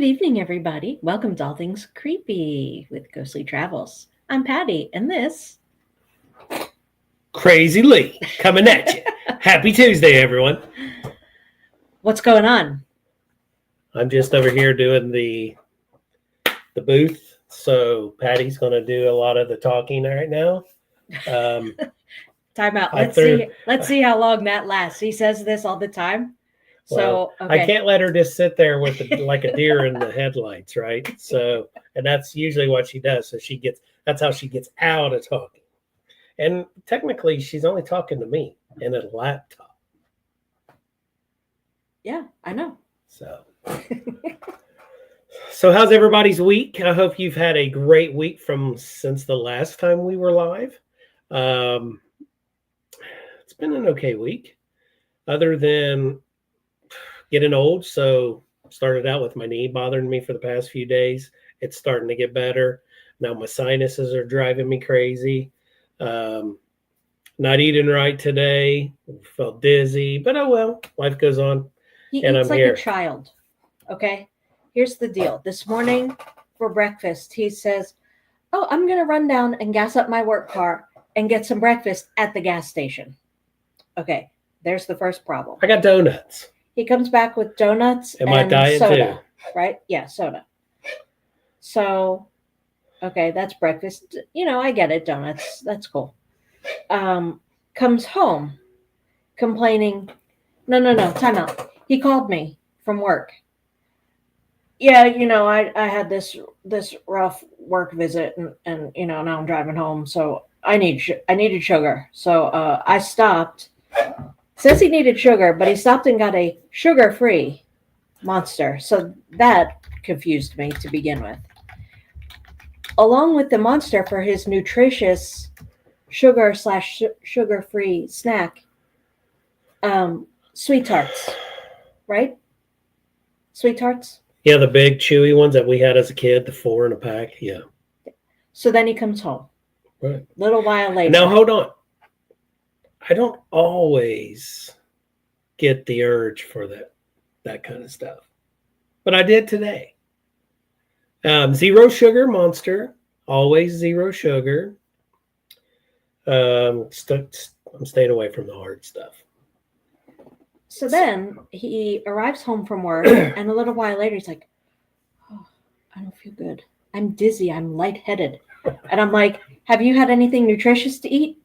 Good evening, everybody. Welcome to All Things Creepy with Ghostly Travels. I'm Patty, and this. Crazy Lee coming at you. Happy Tuesday, everyone. What's going on? I'm just over here doing the booth, so Patty's going to do a lot of the talking right now. Time out. I Let's see how long that lasts. He says this all the time. Well, So okay. I can't let her just sit there with like a deer in the headlights, right? So, and that's usually what she does. So that's how she gets out of talking. And technically, she's only talking to me in a laptop. Yeah, I know. So how's everybody's week? I hope you've had a great week since the last time we were live. It's been an okay week, other than getting old. So started out with my knee bothering me for the past few days. It's starting to get better. Now my sinuses are driving me crazy. Not eating right today. Felt dizzy, but oh well, life goes on. He and eats I'm like here. A child. Okay? Here's the deal. This morning for breakfast, he says, "Oh, I'm going to run down and gas up my work car and get some breakfast at the gas station." Okay, there's the first problem. I got donuts. He comes back with donuts and my diet soda, too. right? Yeah, soda. So, okay, that's breakfast. You know, I get it, donuts. That's cool. Comes home complaining, no, time out. He called me from work. Yeah, I had this rough work visit, and now I'm driving home, so I needed sugar. So I stopped. Says he needed sugar, but he stopped and got a sugar-free Monster. So that confused me to begin with. Along with the Monster for his nutritious sugar/sugar-free snack, Sweet Tarts, right? Sweet Tarts? Yeah, the big chewy ones that we had as a kid, the 4 in a pack. Yeah. So then he comes home. Right. Little while later. Now, hold on. I don't always get the urge for that kind of stuff, but I did today. Zero sugar Monster, always zero sugar. I'm staying away from the hard stuff. So then he arrives home from work, and a little while later he's like, "Oh, I don't feel good. I'm dizzy. I'm lightheaded." And I'm like, "Have you had anything nutritious to eat?"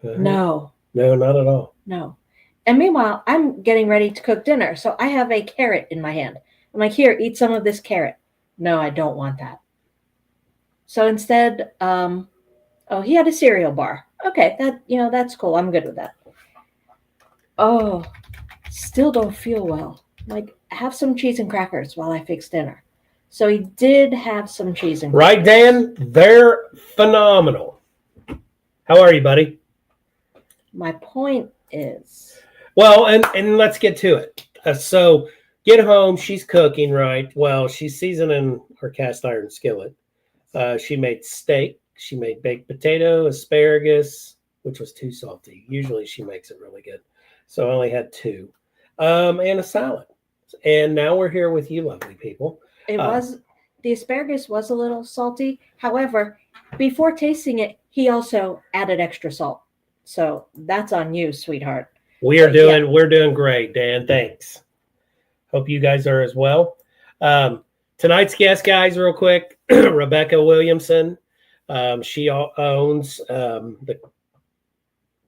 No. No, not at all. No. And meanwhile, I'm getting ready to cook dinner. So I have a carrot in my hand. I'm like, "Here, eat some of this carrot." No, I don't want that. So instead, he had a cereal bar. Okay, that's cool. I'm good with that. Oh, still don't feel well. Like, have some cheese and crackers while I fix dinner. So he did have some cheese and crackers. Right, Dan? They're phenomenal. How are you, buddy? My point is... Well, and let's get to it. So get home. She's cooking, right? Well, she's seasoning her cast iron skillet. She made steak. She made baked potato, asparagus, which was too salty. Usually she makes it really good. So I only had 2. And a salad. And now we're here with you, lovely people. The asparagus was a little salty. However, before tasting it, he also added extra salt. So that's on you, sweetheart. We're doing great, Dan. Thanks. Hope you guys are as well. Tonight's guest, guys, real quick, Rebecca Williamson. She owns the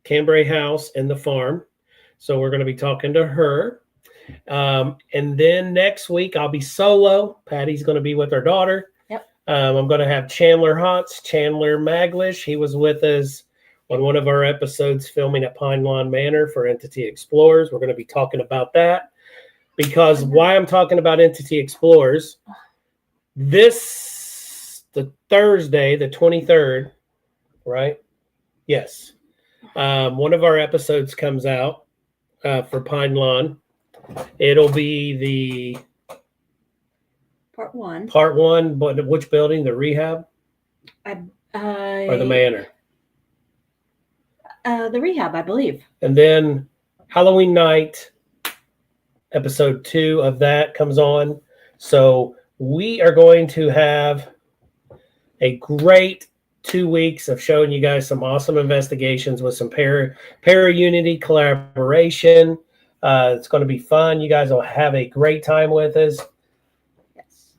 Cambray House and the farm. So we're going to be talking to her. And then next week, I'll be solo. Patty's going to be with her daughter. Yep. I'm going to have Chandler Maglish. He was with us on one of our episodes filming at Pine Lawn Manor for Entity Explorers. We're going to be talking about that. Because why I'm talking about Entity Explorers, the Thursday, the 23rd, right? Yes. One of our episodes comes out for Pine Lawn. It'll be the part one. But which building? The rehab? Or the manor? The rehab, I believe. And then Halloween night, episode 2 of that comes on. So we are going to have a great 2 weeks of showing you guys some awesome investigations with some para-unity collaboration. It's going to be fun. You guys will have a great time with us. Yes.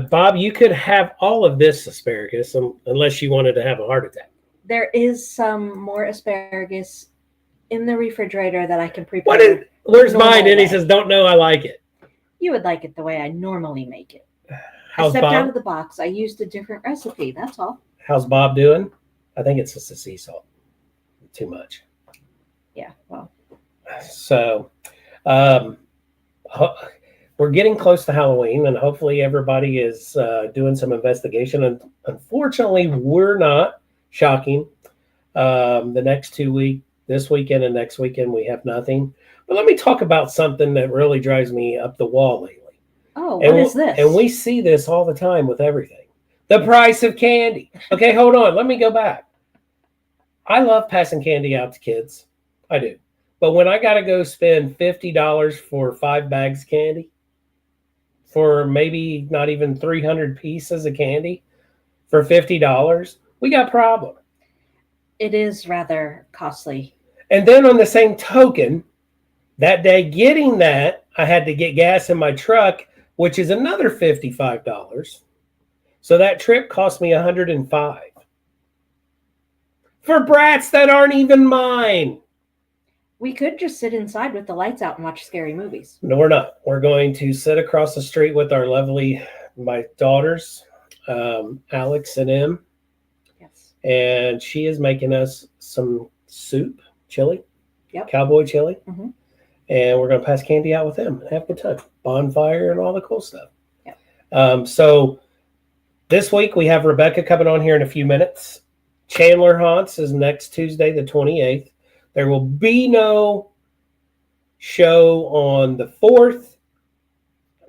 Bob, you could have all of this asparagus unless you wanted to have a heart attack. There is some more asparagus in the refrigerator that I can prepare. Where's normal mine? And he way. says, don't know I like it. You would like it the way I normally make it. How's I stepped out Bob? of the box. I used a different recipe. That's all. How's Bob doing? I think it's just the sea salt. Too much. Yeah, well. So we're getting close to Halloween, and hopefully everybody is doing some investigation. And unfortunately, we're not. Shocking. The next 2 weeks, this weekend and next weekend, we have nothing. But let me talk about something that really drives me up the wall lately. Oh, what is this? And we see this all the time with everything. The price of candy. Okay, hold on. Let me go back. I love passing candy out to kids. I do. But when I got to go spend $50 for 5 bags of candy, for maybe not even 300 pieces of candy for $50, we got a problem. It is rather costly. And then on the same token, that day getting that, I had to get gas in my truck, which is another $55. So that trip cost me $105 for brats that aren't even mine. We could just sit inside with the lights out and watch scary movies. No, we're not. We're going to sit across the street with my daughters, Alex and Em. Yes. And she is making us some soup, chili, Yep. cowboy chili. Mm-hmm. And we're going to pass candy out with them and have a good time. Bonfire and all the cool stuff. Yep. So this week we have Rebecca coming on here in a few minutes. Chandler Haunts is next Tuesday, the 28th. There will be no show on the 4th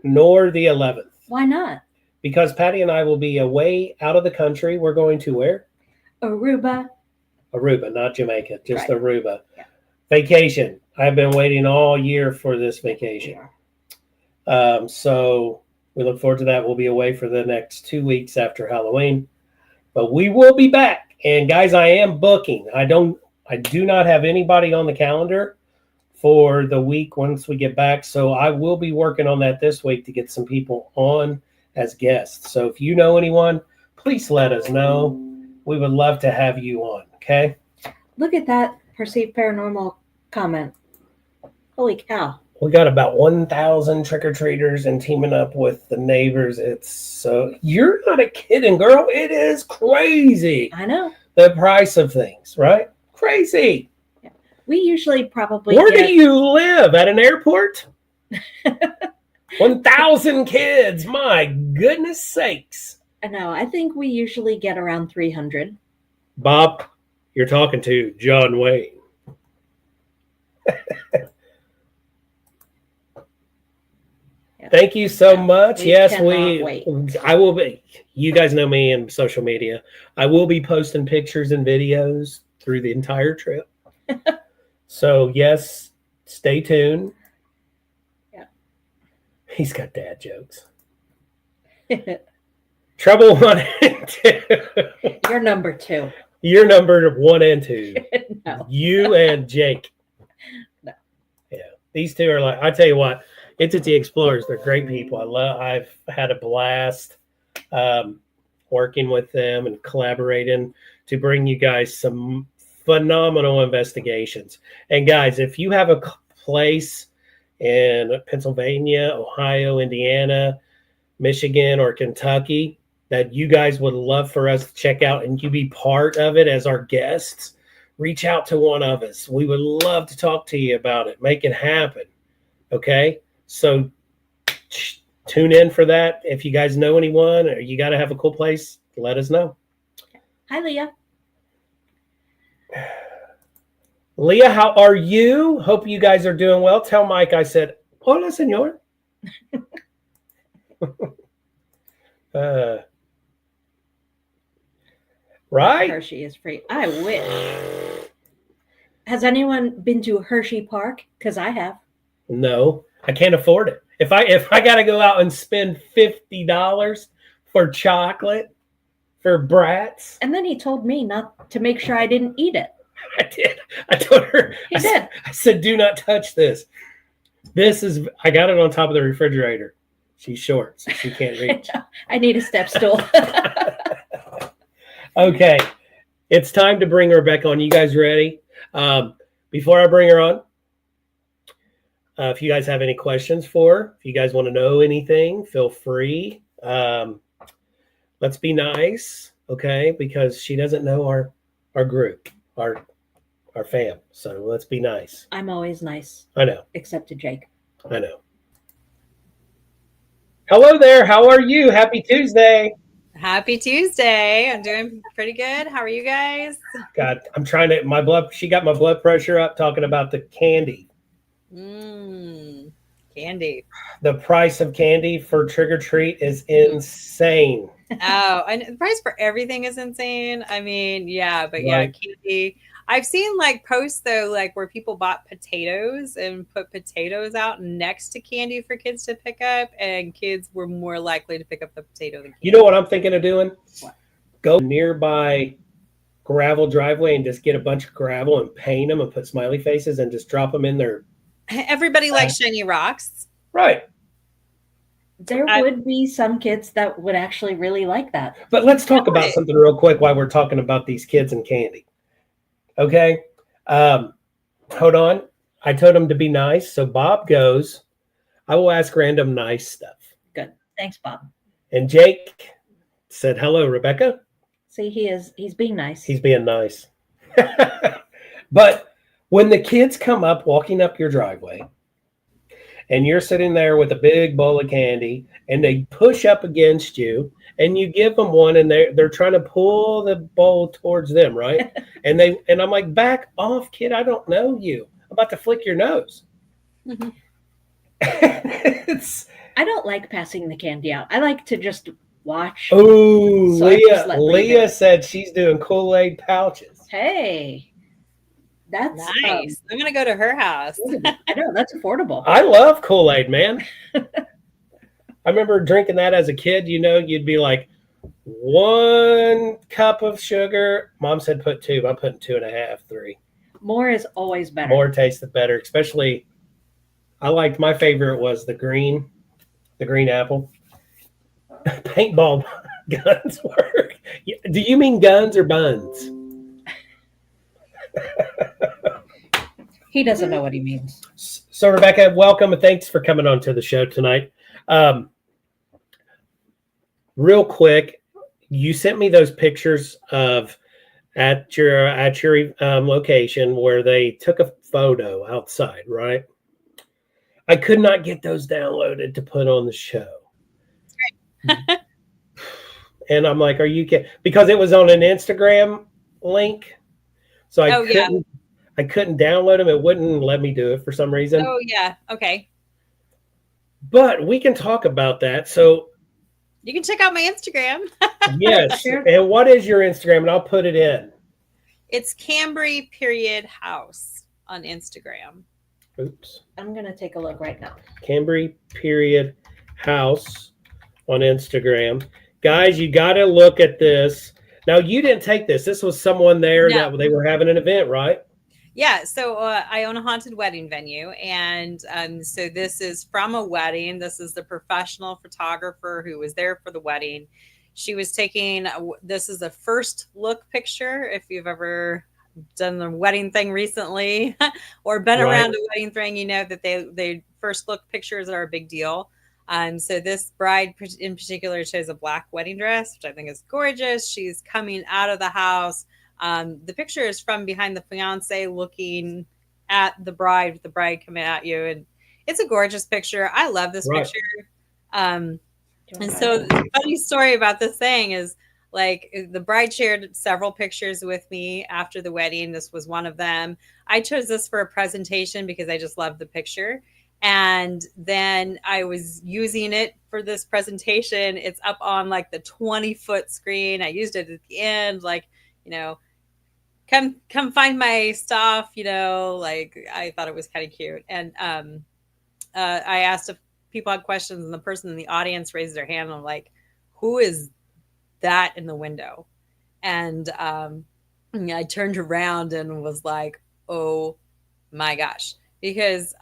nor the 11th. Why not? Because Patty and I will be away out of the country. We're going to where? Aruba, not Jamaica, just right. Aruba. Yeah. Vacation. I've been waiting all year for this vacation. So we look forward to that. We'll be away for the next 2 weeks after Halloween. But we will be back. And guys, I am booking. I do not have anybody on the calendar for the week once we get back. So I will be working on that this week to get some people on as guests. So if you know anyone, please let us know. We would love to have you on. Okay. Look at that perceived paranormal comment. Holy cow. We got about 1,000 trick-or-treaters and teaming up with the neighbors. You're not a kidding, girl. It is crazy. I know. The price of things, right? Crazy. Yeah. We usually probably Where do you live? At an airport? 1,000 kids. My goodness sakes. I know. I think we usually get around 300. Bob, you're talking to John Wayne. Thank you so much. Yes, I will be. You guys know me in social media. I will be posting pictures and videos through the entire trip. So, yes, stay tuned. Yeah. He's got dad jokes. Trouble 1 and 2. You're number 2. You're number 1 and 2. No. You and Jake. No. Yeah. These two are like, I tell you what, Entity Explorers, they're great people. I've had a blast working with them and collaborating to bring you guys some phenomenal investigations. And guys, if you have a place in Pennsylvania, Ohio, Indiana, Michigan, or Kentucky that you guys would love for us to check out and you be part of it as our guests, reach out to one of us. We would love to talk to you about it. Make it happen. Okay? So tune in for that. If you guys know anyone or you got to have a cool place, let us know. Hi, Leah. Leah, how are you? Hope you guys are doing well. Tell Mike I said, hola, senor. Right? Hershey is free. I wish. Has anyone been to Hershey Park? Because I have. No, I can't afford it. If I got to go out and spend $50 for chocolate for brats, And then he told me not to make sure I didn't eat it. I did. I told her. He did. I said, "Do not touch this. This is." I got it on top of the refrigerator. She's short, so she can't reach. I need a step stool. Okay, it's time to bring Rebecca on. You guys ready? Before I bring her on, if you guys have any questions for her, if you guys want to know anything, feel free. Let's be nice, okay? Because she doesn't know our group, our fam. So let's be nice. I'm always nice. I know. Except to Jake. I know. Hello there. How are you? Happy Tuesday. Happy Tuesday. I'm doing pretty good. How are you guys? God, I'm trying to, she got my blood pressure up talking about the candy. Candy. The price of candy for trick or treat is insane. Oh, and the price for everything is insane. I mean, yeah, but Right. yeah, candy. I've seen like posts though, like where people bought potatoes and put potatoes out next to candy for kids to pick up, and kids were more likely to pick up the potato than candy. You know what I'm thinking of doing? What? Go nearby gravel driveway and just get a bunch of gravel and paint them and put smiley faces and just drop them in there. Everybody likes shiny rocks. Right. There would be some kids that would actually really like that. But let's talk about something real quick while we're talking about these kids and candy. Okay. Hold on. I told him to be nice. So Bob goes, I will ask random nice stuff. Good. Thanks, Bob. And Jake said, hello, Rebecca. See, he's being nice. He's being nice. But when the kids come up, walking up your driveway, and you're sitting there with a big bowl of candy, and they push up against you, and you give them one, and they're trying to pull the bowl towards them, right? and I'm like, back off, kid! I don't know you. I'm about to flick your nose. Mm-hmm. I don't like passing the candy out. I like to just watch. Oh, So Leah said she's doing Kool-Aid pouches. Hey. That's nice. I'm gonna go to her house. I know, that's affordable. I love Kool-Aid, man. I remember drinking that as a kid. You know, you'd be like, 1 cup of sugar. Mom said put 2. I'm putting 2.5, 3. More is always better. More tasted better, especially. I liked, my favorite was the green apple. Paintball guns work. Do you mean guns or buns? He doesn't know what he means. So, Rebecca, welcome and thanks for coming on to the show tonight. Real quick, you sent me those pictures of at your location where they took a photo outside, right? I could not get those downloaded to put on the show. And I'm like, are you kidding? Because it was on an Instagram link. So I couldn't download them. It wouldn't let me do it for some reason. Oh, yeah. Okay. But we can talk about that. So you can check out my Instagram. Yes. Sure. And what is your Instagram? And I'll put it in. It's Cambry.house on Instagram. Oops. I'm going to take a look right now. Cambry.house on Instagram. Guys, you got to look at this. Now, you didn't take this. This was someone there that they were having an event, right? Yeah, so I own a haunted wedding venue, and so this is from a wedding. This is the professional photographer who was there for the wedding. She was taking, this is a first look picture. If you've ever done the wedding thing recently or been around a wedding thing, you know that they first look pictures are a big deal. So this bride in particular chose a black wedding dress, which I think is gorgeous. She's coming out of the house. The picture is from behind the fiance looking at the bride, with the bride coming at you. And it's a gorgeous picture. I love this picture. And so the funny story about this thing is, like, the bride shared several pictures with me after the wedding. This was one of them. I chose this for a presentation because I just love the picture. And then I was using it for this presentation. It's up on like the 20-foot screen. I used it at the end, like, you know, come find my stuff, you know, like I thought it was kind of cute. And I asked if people had questions, and the person in the audience raised their hand. And I'm like, who is that in the window? And I turned around and was like, oh my gosh, because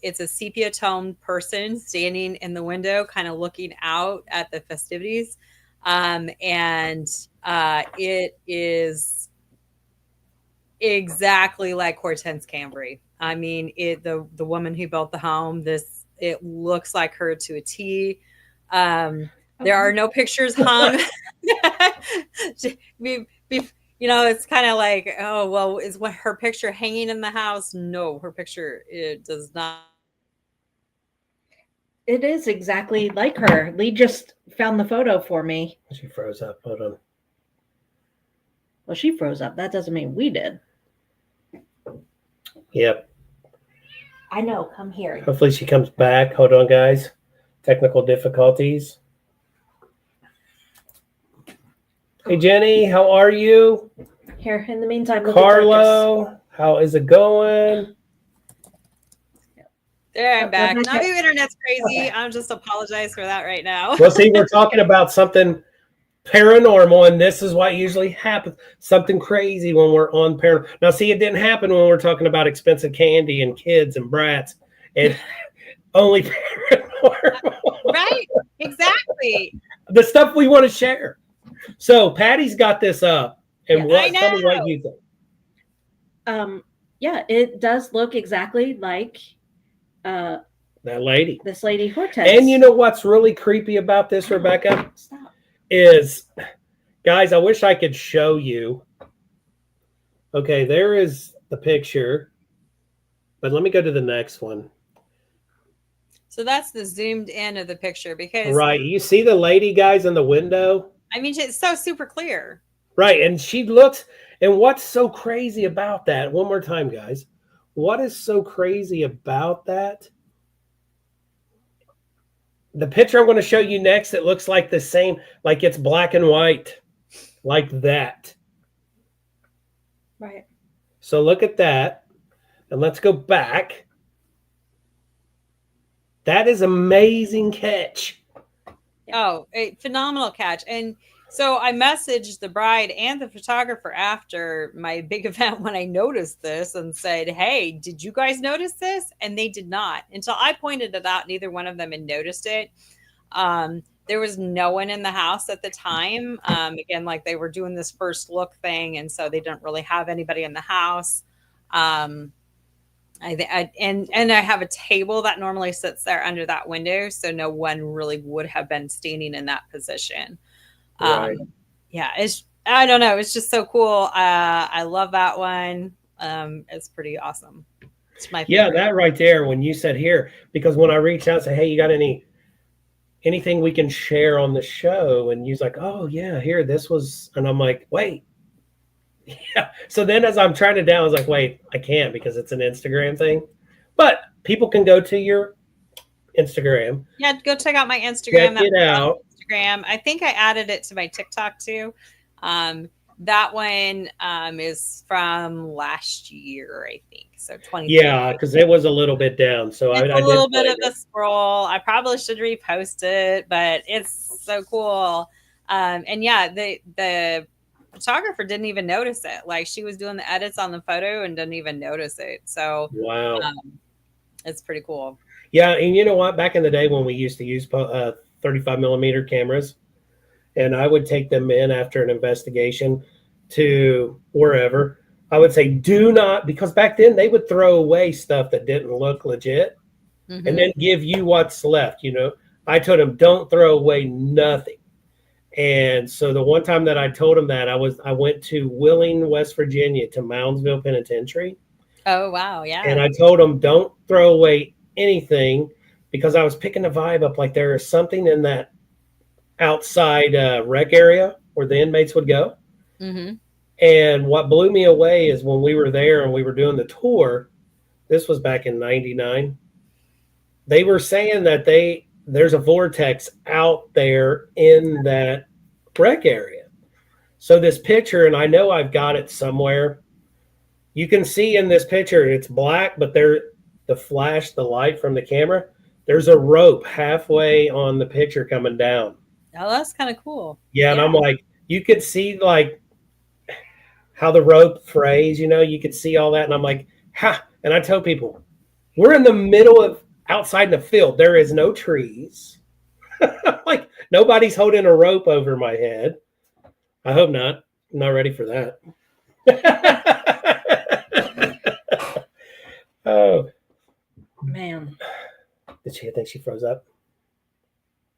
it's a sepia toned person standing in the window, kind of looking out at the festivities. And it is exactly like Hortense Cambry. I mean, the woman who built the home, it looks like her to a T. There are no pictures hung. It's kind of like, oh, well, is what her picture hanging in the house? No, her picture, it does not. It is exactly like her. Lee just found the photo for me. She froze up. Hold on. Well, she froze up. That doesn't mean we did. Yep. I know. Come here. Hopefully she comes back. Hold on, guys. Technical difficulties. Hey, Jenny, how are you? Here, in the meantime, Carlo, how is it going? There, I'm back. Now your internet's crazy. Okay. I'm just apologize for that right now. Well, see, we're talking about something paranormal, and this is what usually happens. Something crazy when we're on paranormal. Now, see, it didn't happen when we're talking about expensive candy and kids and brats. And only paranormal. Right, exactly. The stuff we want to share. So Patty's got this up, and tell me what you think. Yeah, it does look exactly like that lady. This lady Hortense. And you know what's really creepy about this, Rebecca? Stop. Is, guys, I wish I could show you. Okay, there is the picture, but let me go to the next one. So that's the zoomed in of the picture, because right, you see the lady, guys, in the window. I mean, it's so super clear. Right, and she looks, and what's so crazy about that? One more time, guys. What is so crazy about that? The picture I'm going to show you next, it looks like the same, like it's black and white, like that. Right. So look at that, and let's go back. That is amazing catch. Oh, a phenomenal catch. And so I messaged the bride and the photographer after my big event when I noticed this and said, hey, did you guys notice this? And they did not. Until I pointed it out, neither one of them had noticed it. There was no one in the house at the time. Again, like they were doing this first look thing, and so they didn't really have anybody in the house. I have a table that normally sits there under that window, so no one really would have been standing in that position. Right. Yeah, I don't know, it's just so cool. I love that one. It's pretty awesome. It's my favorite. Yeah, that right there when you said here, because when I reached out and said, hey, you got anything we can share on the show, and you's like, oh yeah, here, this was, and I'm like, wait. Yeah. So then as I'm trying it down, I was like, wait, I can't because it's an Instagram thing. But people can go to your Instagram. Yeah, go check out my Instagram. Check it out. Instagram. I think I added it to my TikTok too. That one is from last year, I think. So 2020. Yeah, because it was a little bit down. So it's a little bit of a scroll. I probably should repost it, but it's so cool. And yeah, the photographer didn't even notice it. Like she was doing the edits on the photo and didn't even notice it. So wow, it's pretty cool. Yeah, and you know what? Back in the day when we used to use 35 millimeter cameras, and I would take them in after an investigation to wherever, I would say, do not, because back then they would throw away stuff that didn't look legit, and then give you what's left. You know, I told them, don't throw away nothing. And so the one time that I told him that, I went to Wheeling, West Virginia, to Moundsville Penitentiary. Oh, wow. Yeah. And I told him, don't throw away anything, because I was picking the vibe up. Like there is something in that outside rec area where the inmates would go. And what blew me away is when we were there and we were doing the tour, this was back in 99. They were saying that there's a vortex out there in that rec area. So this picture, and I know I've got it somewhere, you can see in this picture, it's black, but the light from the camera, there's a rope halfway on the picture coming down. Oh, that's kind of cool. Yeah, and I'm like, you could see like how the rope frays, you could see all that. And I'm like, ha. And I tell people, we're in the middle of outside in the field. There is no trees. Like nobody's holding a rope over my head. I hope not. I'm not ready for that. Oh Man. I think she froze up?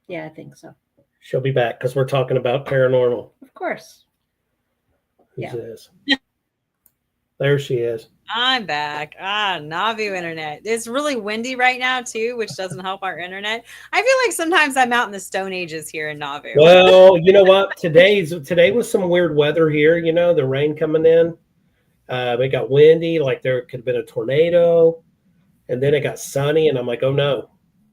Yeah, I think so. She'll be back because we're talking about paranormal. Of course. Who's this? There she is. I'm back. Nauvoo internet. It's really windy right now too, which doesn't help our internet. I feel like sometimes I'm out in the Stone Ages here in Nauvoo. Well, you know what? Today was some weird weather here. The rain coming in. It got windy, like there could have been a tornado, and then it got sunny, and I'm like, oh no!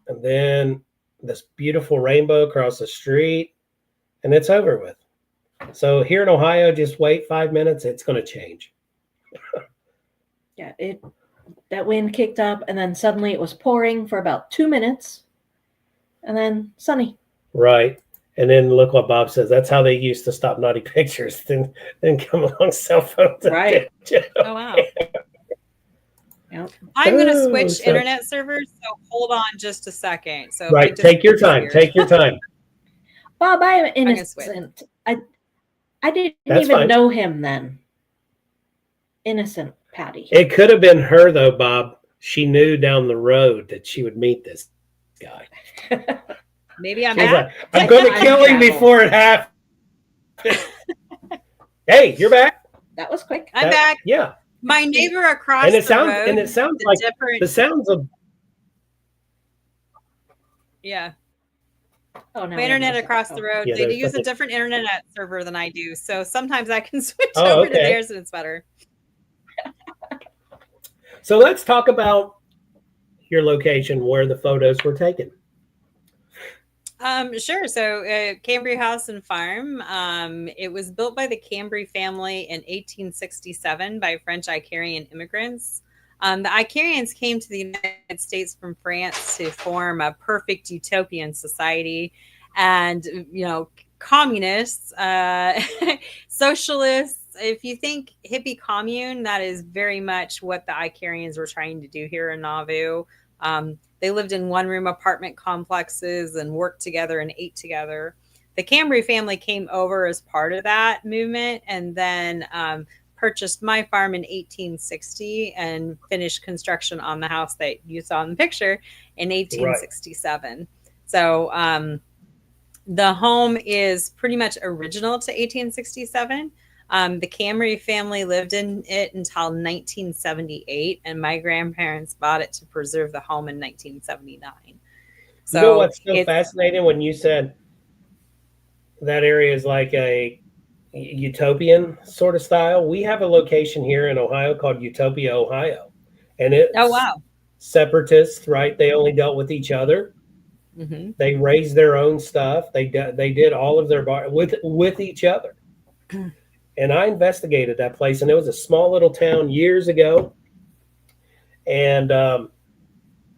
And then this beautiful rainbow across the street, and it's over with. So here in Ohio, just wait 5 minutes; it's going to change. Yeah, that wind kicked up, and then suddenly it was pouring for about 2 minutes, and then sunny. Right. And then look what Bob says. That's how they used to stop naughty pictures. Then come along cell phones. Right. Oh, wow. Yep. I'm going to switch internet servers, so hold on just a second. So right. Take your time. Take your time. Bob, I am innocent. I didn't even know him then. Innocent Patty. It could have been her, though, Bob. She knew down the road that she would meet this guy. Maybe I'm like, I'm going to kill him before it happens. Hey, you're back. That was quick. I'm back. Yeah. My neighbor across the road. And it sounds like the sounds of. Yeah. Oh, no. My internet across the road. Yeah, they use a different internet server than I do. So sometimes I can switch over okay. to theirs and it's better. So let's talk about your location where the photos were taken. Sure. So Cambry House and Farm, it was built by the Cambry family in 1867 by French Icarian immigrants. The Icarians came to the United States from France to form a perfect utopian society. And, communists, socialists, if you think hippie commune, that is very much what the Icarians were trying to do here in Nauvoo. They lived in one-room apartment complexes and worked together and ate together. The Cambry family came over as part of that movement and then purchased my farm in 1860 and finished construction on the house that you saw in the picture in 1867. Right. So the home is pretty much original to 1867. The Cambry family lived in it until 1978, and my grandparents bought it to preserve the home in 1979. So, you know what's so fascinating when you said that area is like a utopian sort of style? We have a location here in Ohio called Utopia, Ohio, and it's separatists, right? They only dealt with each other. Mm-hmm. They raised their own stuff. They did all of their with each other. And I investigated that place, and it was a small little town years ago. And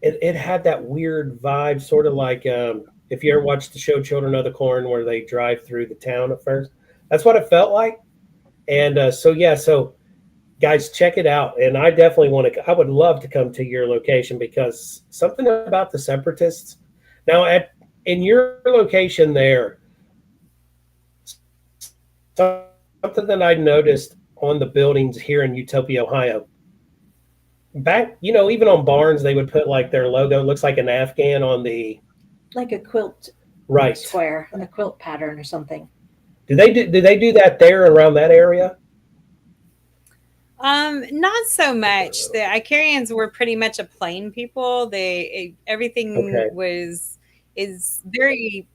it had that weird vibe, sort of like if you ever watched the show Children of the Corn, where they drive through the town at first. That's what it felt like. And so guys, check it out. And I definitely I would love to come to your location because something about the separatists. Now, in your location there, something that I noticed on the buildings here in Utopia, Ohio, back, even on barns, they would put like their logo. It looks like an Afghan on the... Like a quilt square, a quilt pattern or something. Do they do that there around that area? Not so much. The Icarians were pretty much a plain people. Everything is very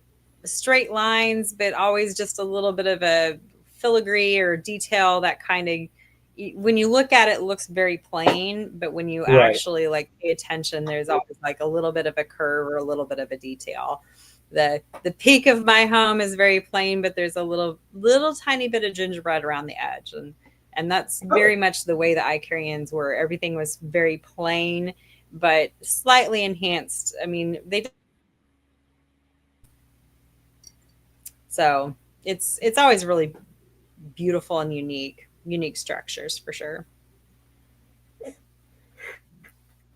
straight lines, but always just a little bit of a filigree or detail that kind of, when you look at it, looks very plain, but when you actually pay attention, there's always like a little bit of a curve or a little bit of a detail. The peak of my home is very plain, but there's a little tiny bit of gingerbread around the edge, and that's very much the way the Icarians were. Everything was very plain, but slightly enhanced. I mean, so it's always really beautiful and unique structures for sure.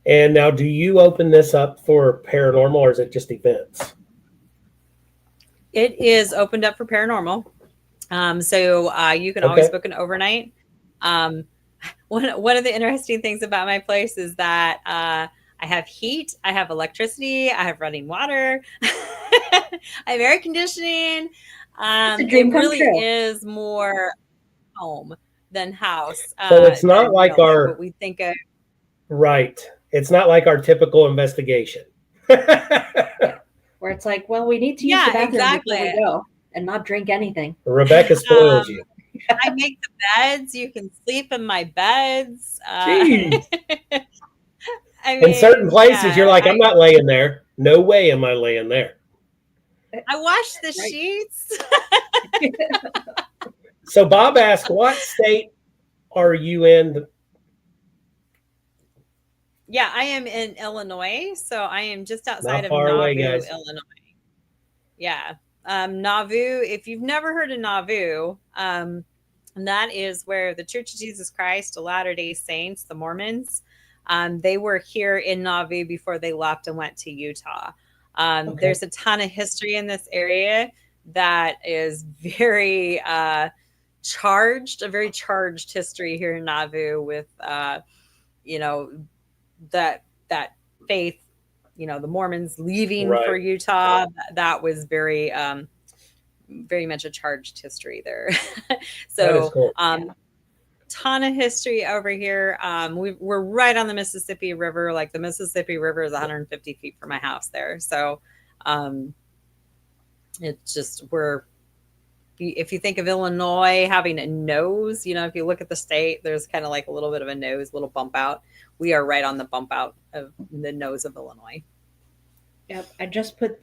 And now, do you open this up for paranormal, or is it just events? It is opened up for paranormal. So you can always Okay. book an overnight. Um, one of the interesting things about my place is that I have heat, I have electricity, I have running water, I have air conditioning. It's a It dream come really true. is more home than house So it's not than like like what our we think of. right. It's not like our typical investigation. Yeah. Where it's like, well, we need to use the Yeah, bathroom before exactly. we go and not drink anything. Rebecca spoils Um, you. I make the beds. You can sleep in my beds. Jeez. I In certain mean, places, you're yeah, like, I'm not laying there. No way am I laying there. I wash the Right. sheets. So Bob asked, what state are you in? Yeah, I am in Illinois, so I am just outside Not of far away, Nauvoo, guys. Illinois. Yeah. Nauvoo, if you've never heard of Nauvoo, that is where the Church of Jesus Christ, the Latter-day Saints, the Mormons, they were here in Nauvoo before they left and went to Utah. Okay. There's a ton of history in this area that is very charged, a very charged history here in Nauvoo with, you know, that faith, the Mormons leaving for Right. Utah. That was very very much a charged history there. That is So cool. ton of history over here. We're right on the Mississippi River. Like the Mississippi River is 150 feet from my house there. So it's just if you think of Illinois having a nose, if you look at the state, there's kind of like a little bit of a nose, little bump out. We are right on the bump out of the nose of Illinois. Yep. I just put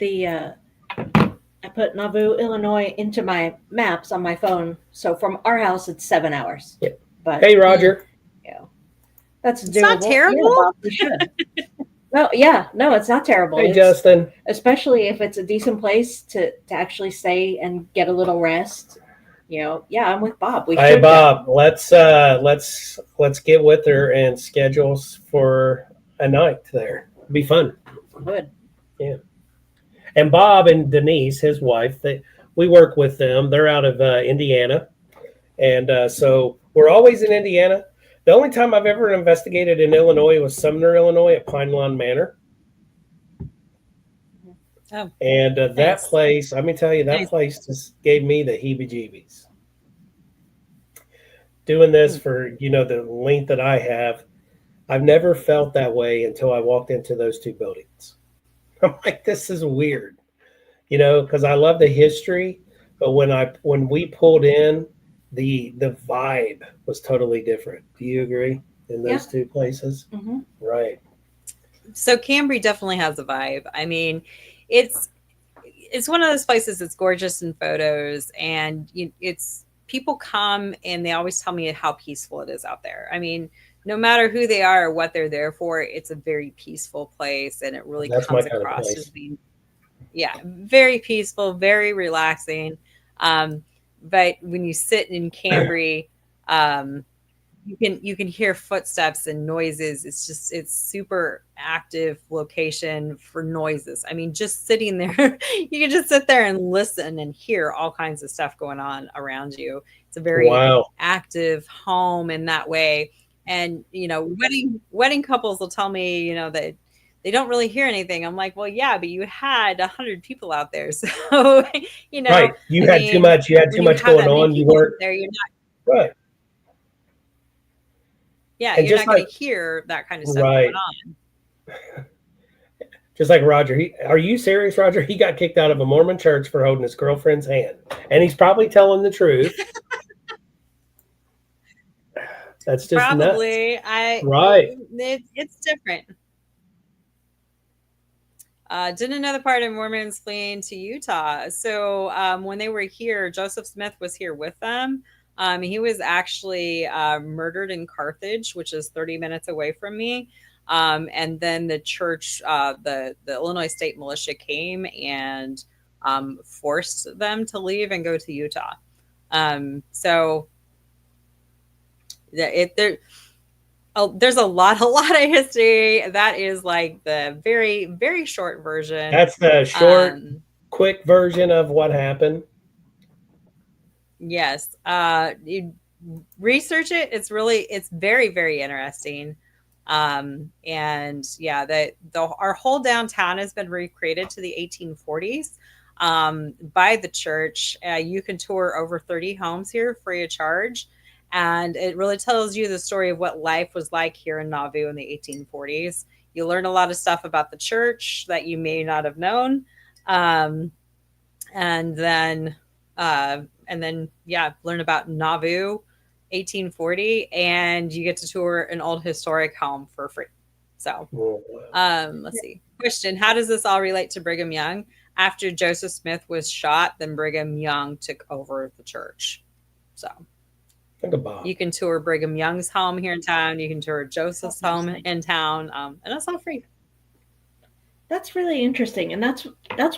I put Nauvoo, Illinois into my maps on my phone. So from our house, it's 7 hours. Yeah. But Hey, Roger. that's It's not doable. terrible. Yeah, Bob, we should. No, yeah, no, it's not terrible. Hey, It's, Justin. especially if it's a decent place to actually stay and get a little rest. Yeah, I'm with Bob. We Hey, should go. Bob. Let's get with her and schedule for a night there. It'd be fun. Good. Yeah. And Bob and Denise, his wife, we work with them. They're out of Indiana, and so we're always in Indiana. The only time I've ever investigated in Illinois was Sumner, Illinois, at Pine Lawn Manor. Oh, and that nice. place, let me tell you, that Nice. place just gave me the heebie-jeebies. Doing this for the length that I have, I've never felt that way until I walked into those two buildings. I'm like, this is weird, because I love the history, but when we pulled in, the vibe was totally different. Do you agree in those two places? Mm-hmm. Right. So Cambry definitely has a vibe. I mean, it's one of those places that's gorgeous in photos, and it's people come and they always tell me how peaceful it is out there. I mean, no matter who they are or what they're there for, it's a very peaceful place, and it really That's comes my kind of across place. as being, very peaceful, very relaxing. But when you sit in Cambry, you can hear footsteps and noises. It's super active location for noises. I mean, just sitting there, you can just sit there and listen and hear all kinds of stuff going on around you. It's a very active home in that way. And wedding couples will tell me, that they don't really hear anything. I'm like, well, yeah, but you had 100 people out there, so right. You had too much. You had too much going on. You weren't there. You're not right. Yeah, and you're just not going to hear that kind of stuff going on. Just like Roger. Are you serious, Roger? He got kicked out of a Mormon church for holding his girlfriend's hand, and he's probably telling the truth. That's just probably nuts. Right. It's different. Did another part of Mormons fleeing to Utah. So when they were here, Joseph Smith was here with them. He was actually murdered in Carthage, which is 30 minutes away from me. And then the church, the Illinois State Militia came and forced them to leave and go to Utah. So there's a lot of history. That is like the very, very short version. That's the short, quick version of what happened. Yes. You research it. It's very, very interesting. And yeah, our whole downtown has been recreated to the 1840s by the church. You can tour over 30 homes here free of charge. And it really tells you the story of what life was like here in Nauvoo in the 1840s. You learn a lot of stuff about the church that you may not have known. And then, learn about Nauvoo 1840, and you get to tour an old historic home for free. So, let's see. Question: how does this all relate to Brigham Young? After Joseph Smith was shot, then Brigham Young took over the church. So, you can tour Brigham Young's home here in town. You can tour Joseph's home in town, and it's all free. That's really interesting, and that's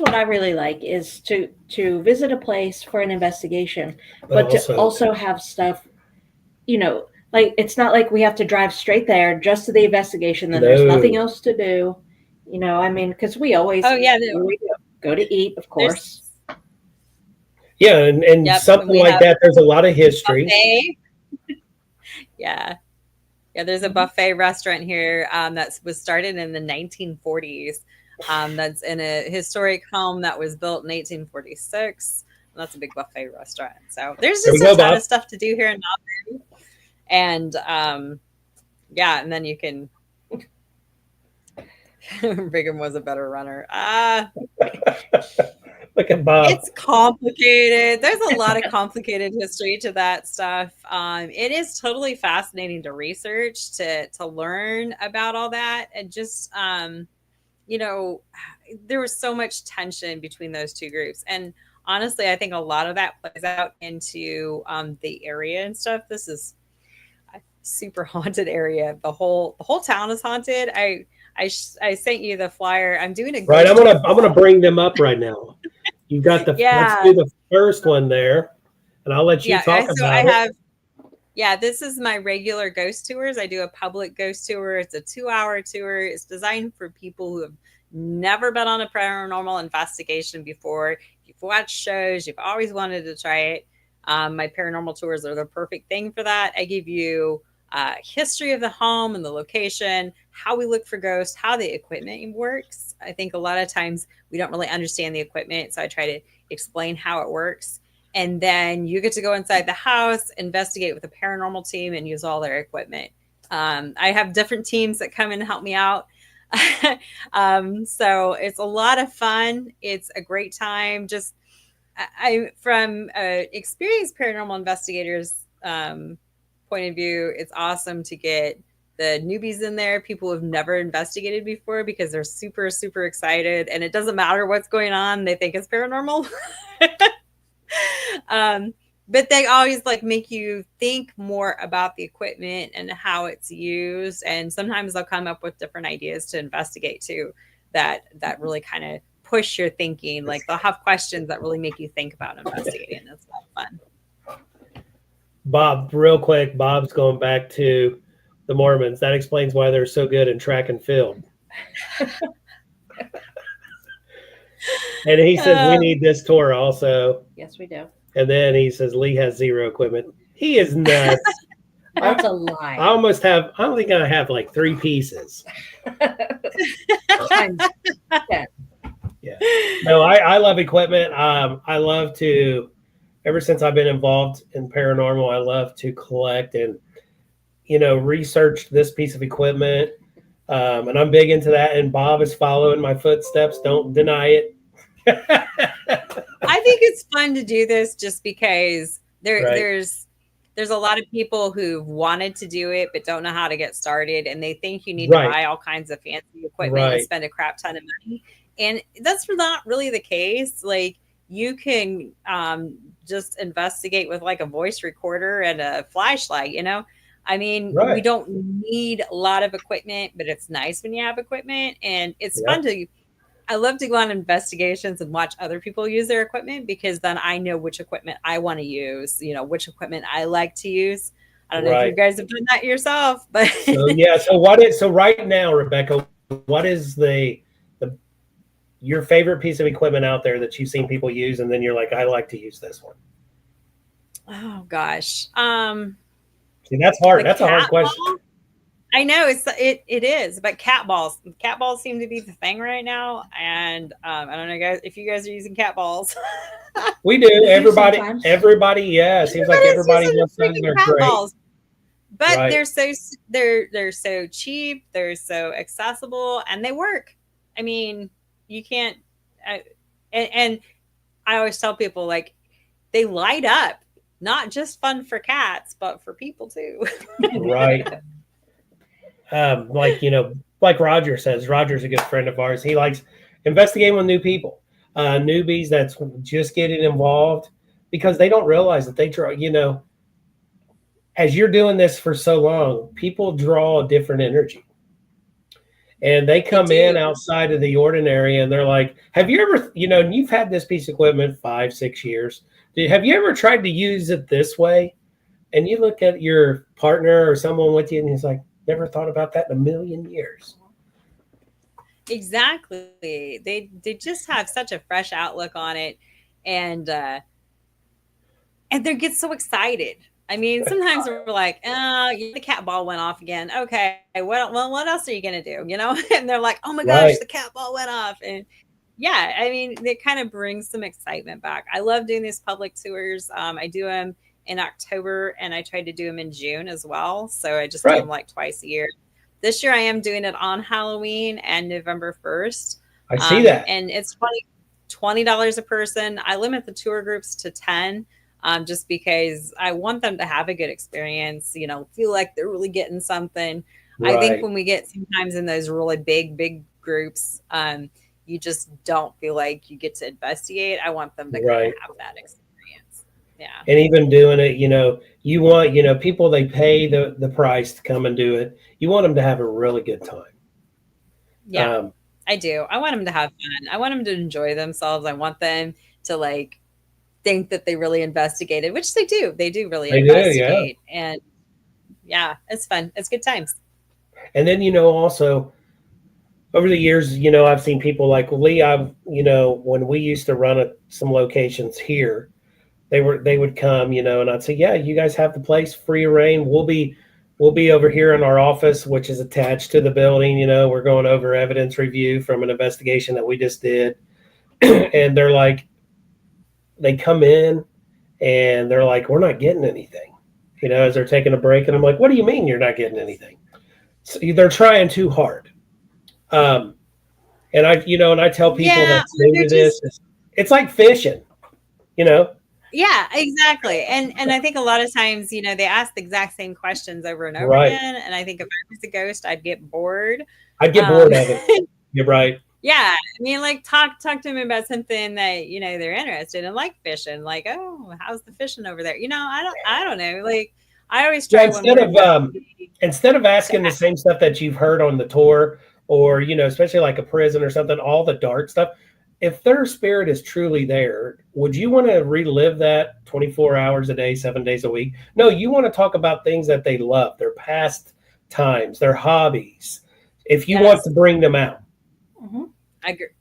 what I really like is to visit a place for an investigation, but to also have stuff, like it's not like we have to drive straight there just to the investigation. Then there's nothing else to do, I mean, because we always go to eat, of course. Yeah, and something like that. There's a lot of history. Yeah, there's a buffet restaurant here that was started in the 1940s. That's in a historic home that was built in 1846. And that's a big buffet restaurant. So there's just a ton of stuff to do here in Nauvoo. And and then you can. Brigham was a better runner. Look at Bob. It's complicated. There's a lot of complicated history to that stuff. It is totally fascinating to research, to learn about all that, and just there was so much tension between those two groups. And honestly, I think a lot of that plays out into the area and stuff. This is a super haunted area. The whole town is haunted. I sent you the flyer. I'm doing a right. I'm gonna bring them up right now. You got the let's do the first one there, and I'll let you talk about it. This is my regular ghost tours. I do a public ghost tour. It's a 2-hour tour. It's designed for people who have never been on a paranormal investigation before. You've watched shows, you've always wanted to try it. My paranormal tours are the perfect thing for that. I give you history of the home and the location, how we look for ghosts, how the equipment works. I think a lot of times we don't really understand the equipment, so I try to explain how it works. And then you get to go inside the house, investigate with a paranormal team, and use all their equipment. I have different teams that come in and help me out. So it's a lot of fun. It's a great time. Just from experienced paranormal investigators' point of view, it's awesome to get the newbies in there, people who have never investigated before, because they're super, super excited. And it doesn't matter what's going on. They think it's paranormal. But they always make you think more about the equipment and how it's used. And sometimes they'll come up with different ideas to investigate too, that really kind of push your thinking. Like they'll have questions that really make you think about investigating. That's a lot of fun. Bob, real quick, Bob's going back to the Mormons. That explains why they're so good in track and field. And he says we need this tour also. Yes, we do. And then he says Lee has zero equipment. He is nuts. That's a lie. I don't think I have 3 pieces. Yeah. No, I love equipment. I love to, ever since I've been involved in paranormal, I love to collect and, research this piece of equipment. And I'm big into that. And Bob is following my footsteps. Don't deny it. I think it's fun to do this just because there's a lot of people who've wanted to do it but don't know how to get started, and they think you need to buy all kinds of fancy equipment and spend a crap ton of money. And that's not really the case. You can just investigate with a voice recorder and a flashlight, I mean, we Right. don't need a lot of equipment, but it's nice when you have equipment, and it's Yeah. fun to. I love to go on investigations and watch other people use their equipment because then I know which equipment I want to use, which equipment I like to use. I don't know if you Right. guys have done that yourself, but So yeah. So right now, Rebecca, what is the your favorite piece of equipment out there that you've seen people use, and then you're like, I like to use this one? oh gosh, See, that's hard. the That's a hard cat question. ball. I know it is, but cat balls seem to be the thing right now, and I don't know, guys, if you guys are using cat balls. We do. Everybody. sometimes. Everybody. Yeah. It seems like Everybody's everybody using wants the them. They're freaking cat great. balls. But Right. they're so cheap, they're so accessible, and they work. I mean, you can't. And I always tell people like they light up. Not just fun for cats, but for people too. Right. Like like Roger says. Roger's a good friend of ours. He likes investigating with new people, newbies that's just getting involved because they don't realize that they draw. As you're doing this for so long, people draw a different energy. And they come They in do. outside of the ordinary and they're like, have you ever, you've had this piece of equipment 5-6 years. Have you ever tried to use it this way? And you look at your partner or someone with you and he's like, never thought about that in a million years. Exactly. They just have such a fresh outlook on it, and they get so excited. I mean, sometimes we're like, "Oh, the cat ball went off again. Okay, what else are you gonna do?" And they're like, "Oh my gosh, Right. the cat ball went off." And yeah, I mean, it kind of brings some excitement back. I love doing these public tours. I do them in October, and I try to do them in June as well. So I just do Right. them like twice a year. This year, I am doing it on Halloween and November 1st. I see that. And it's $20 a person. I limit the tour groups to 10. Just because I want them to have a good experience, feel like they're really getting something. I think Right. when we get sometimes in those really big groups, you just don't feel like you get to investigate. I want them to kind Right. of have that experience. Yeah. And even doing it, you want, people, they pay the price to come and do it. You want them to have a really good time. Yeah, I do. I want them to have fun. I want them to enjoy themselves. I want them to like think that they really investigated, which they do. They do really They do, yeah. investigate. And yeah, it's fun. It's good times. And then, also over the years, I've seen people like Lee, when we used to run at some locations here, they would come, and I'd say, yeah, you guys have the place, free reign. We'll be over here in our office, which is attached to the building. We're going over evidence review from an investigation that we just did. And they're like, they come in and they're like, we're not getting anything, as they're taking a break. And I'm like, what do you mean you're not getting anything? So they're trying too hard. And I tell people Yeah, that new to this, it's like fishing, Yeah, exactly. And I think a lot of times, they ask the exact same questions over and over Right. again. And I think if I was a ghost, I'd get bored. I'd get bored of it. You're right. Yeah, I mean, like talk to them about something that they're interested in, like fishing. Like, oh, how's the fishing over there? I don't know. Like, I always try instead of asking the same stuff that you've heard on the tour, or especially like a prison or something, all the dark stuff. If their spirit is truly there, would you want to relive that 24 hours a day, 7 days a week? No, you want to talk about things that they love, their past times, their hobbies. If you want to bring them out. Mm-hmm.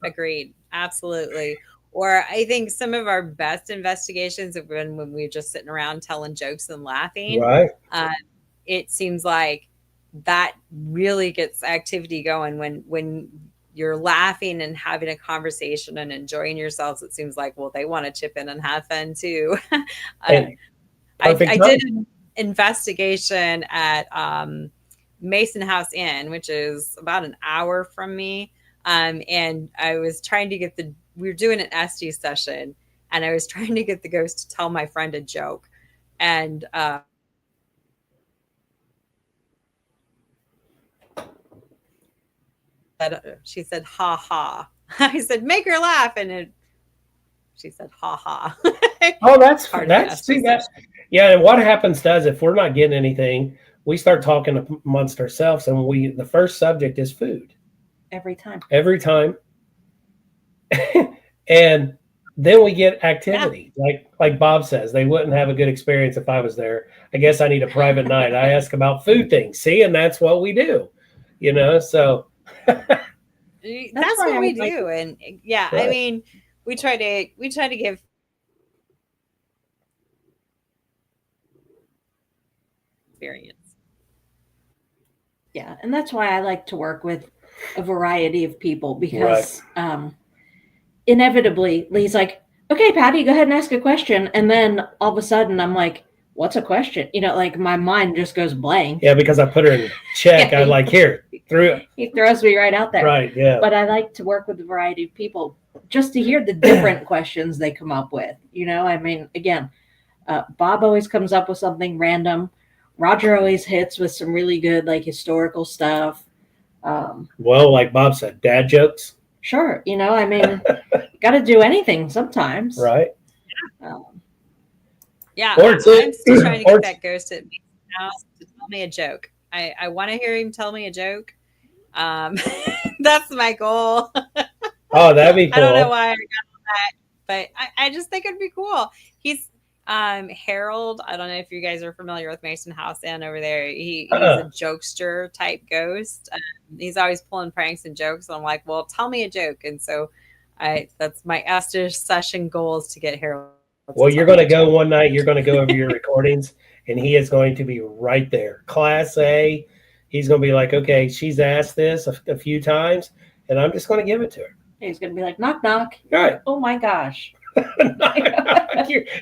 Agreed. Absolutely. Or I think some of our best investigations have been when we're just sitting around telling jokes and laughing. Right. It seems like that really gets activity going when you're laughing and having a conversation and enjoying yourselves. It seems like, well, they want to chip in and have fun too. I did an investigation at Mason House Inn, which is about an hour from me. And I was trying to we were doing an SD session, and I was trying to get the ghost to tell my friend a joke. And she said, ha ha. I said, make her laugh. And she said, ha ha. Oh, that's see that. Yeah. And what happens if we're not getting anything, we start talking amongst ourselves, and the first subject is food Every time. every time. And then we get activity. Like Bob says, they wouldn't have a good experience if I was there. I guess I need a private night. I ask about food things. See, and that's what we do. So That's why what I we like- do. And yeah, I Right. mean, we try to give experience. Yeah, and that's why I like to work with a variety of people because inevitably Lee's like, okay, Patty, go ahead and ask a question. And then all of a sudden I'm like, what's a question? Like my mind just goes blank. Yeah, because I put her in check. I like, here, through it. He throws me right out there. Right, yeah. But I like to work with a variety of people just to hear the different questions they come up with. I mean, again, Bob always comes up with something random. Roger always hits with some really good, like, historical stuff. Well, like Bob said, dad jokes. Sure. I mean, got to do anything sometimes. Right. Yeah, Or I'm to- still trying to or get that ghost at me house to tell me a joke. I want to hear him tell me a joke. That's my goal. Oh, that'd be cool. I don't know why I got that, but I just think it'd be cool. He's Harold. I don't know if you guys are familiar with Mason House Inn over there. He's a jokester type ghost. He's always pulling pranks and jokes. And I'm like, well, tell me a joke. And so that's my Esther session goal is to get Harold. Well, you're going to go one night. You're going to go over your recordings, and he is going to be right there. Class A. He's going to be like, okay, she's asked this a few times, and I'm just going to give it to her. He's going to be like, knock, knock. Right. Oh, my gosh.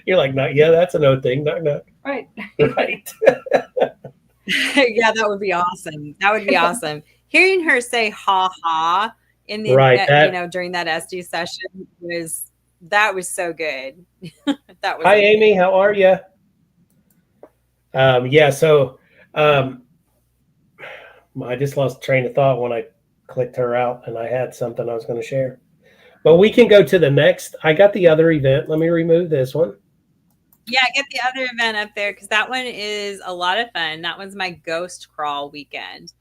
You're like, yeah, that's a no thing. Knock, knock. Right. Right. Yeah, that would be awesome. That would be awesome. Hearing her say "ha ha" in the during that SD session was so good. That was Hi, amazing. Amy. How are you? Yeah. So, I just lost train of thought when I clicked her out, and I had something I was going to share. But we can go to the next. I got the other event. Let me remove this one. Yeah, get the other event up there because that one is a lot of fun. That one's my ghost crawl weekend.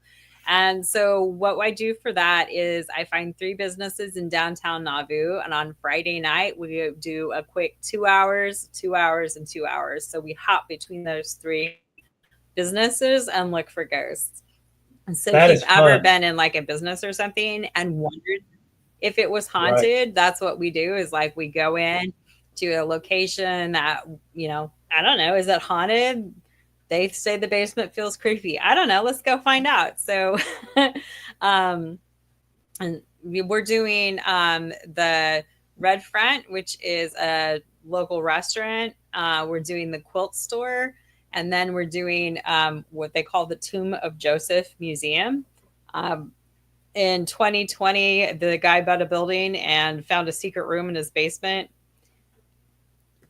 And so what I do for that is I find 3 businesses in downtown Nauvoo. And on Friday night, we do a quick 2 hours, 2 hours, and 2 hours. So we hop between those 3 businesses and look for ghosts. And so if you've ever been in like a business or something and wondered if it was haunted, that's what we do is like we go in to a location that, I don't know, is it haunted? They say the basement feels creepy. I don't know. Let's go find out. So and we're doing the Red Front, which is a local restaurant. We're doing the Quilt Store. And then we're doing what they call the Tomb of Joseph Museum. In 2020, the guy bought a building and found a secret room in his basement,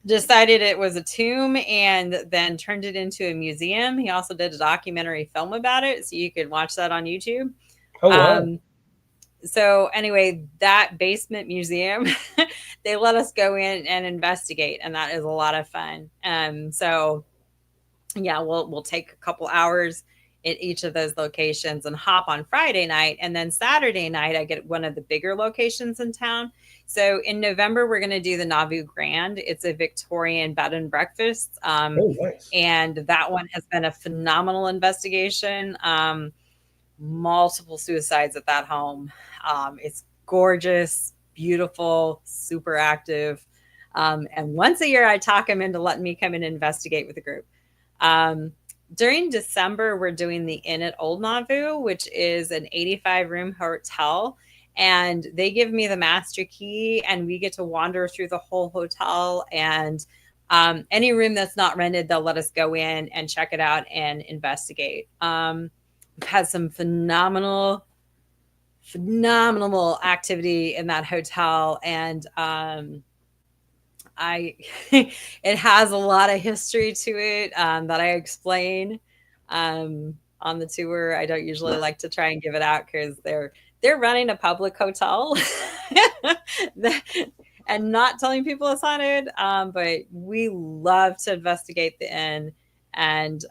decided it was a tomb, and then turned it into a museum. He also did a documentary film about it, so you can watch that on YouTube. Oh, wow. So anyway, that basement museum, they let us go in and investigate, and that is a lot of fun. So yeah, we'll take a couple hours at each of those locations and hop on Friday night. And then Saturday night, I get one of the bigger locations in town. So in November, we're going to do the Nauvoo Grand. It's a Victorian bed and breakfast. Nice. And that one has been a phenomenal investigation. Multiple suicides at that home. It's gorgeous, beautiful, super active. And once a year, I talk them into letting me come in and investigate with the group. During December, we're doing the Inn at Old Nauvoo, which is an 85-room hotel. And they give me the master key and we get to wander through the whole hotel. And any room that's not rented, they'll let us go in and check it out and investigate. We've had some phenomenal activity in that hotel. And it has a lot of history to it that I explain on the tour. I don't usually like to try and give it out because they're running a public hotel and not telling people it's haunted. But we love to investigate the inn And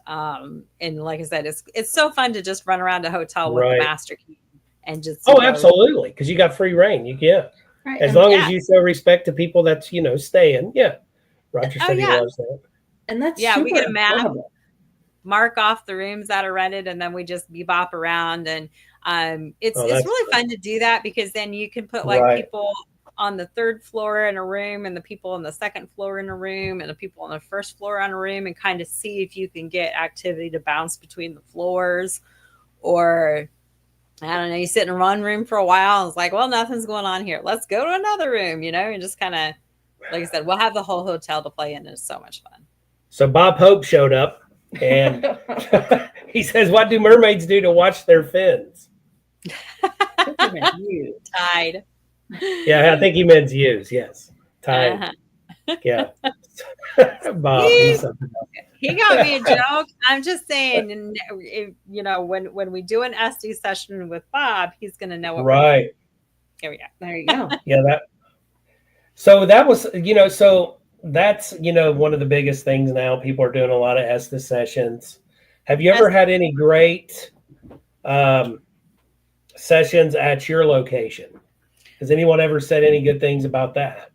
like I said, it's so fun to just run around a hotel with the Right. master key and just Oh, absolutely. Because you got free reign. You can. Right. As And, long as you show respect to people that's, staying. Yeah. Roger Oh said he yeah. loves that. and that's Yeah, we super get a map, affordable. mark off the rooms that are rented, and then we just bebop around. And it's that's really fun. fun to do that, because then you can put like Right. people on the third floor in a room, and the people on the second floor in a room, and the people on the first floor on a room, and kind of see if you can get activity to bounce between the floors. Or I don't know, you sit in one room for a while and it's like, well, nothing's going on here, let's go to another room, and just kind of, like I said, we'll have the whole hotel to play in, and it's so much fun. So Bob Hope showed up, and he says, what do mermaids do to watch their fins? Tide. Yeah, I think he meant use. Yes. Tide. Uh-huh. Yeah. Bob, he's something else. He got me a joke. I'm just saying, when we do an SD session with Bob, he's going to know what. Right. Here we go. There you go. Yeah. So that was, so that's, one of the biggest things now. People are doing a lot of Estes sessions. Have you ever had any great sessions at your location? Has anyone ever said any good things about that?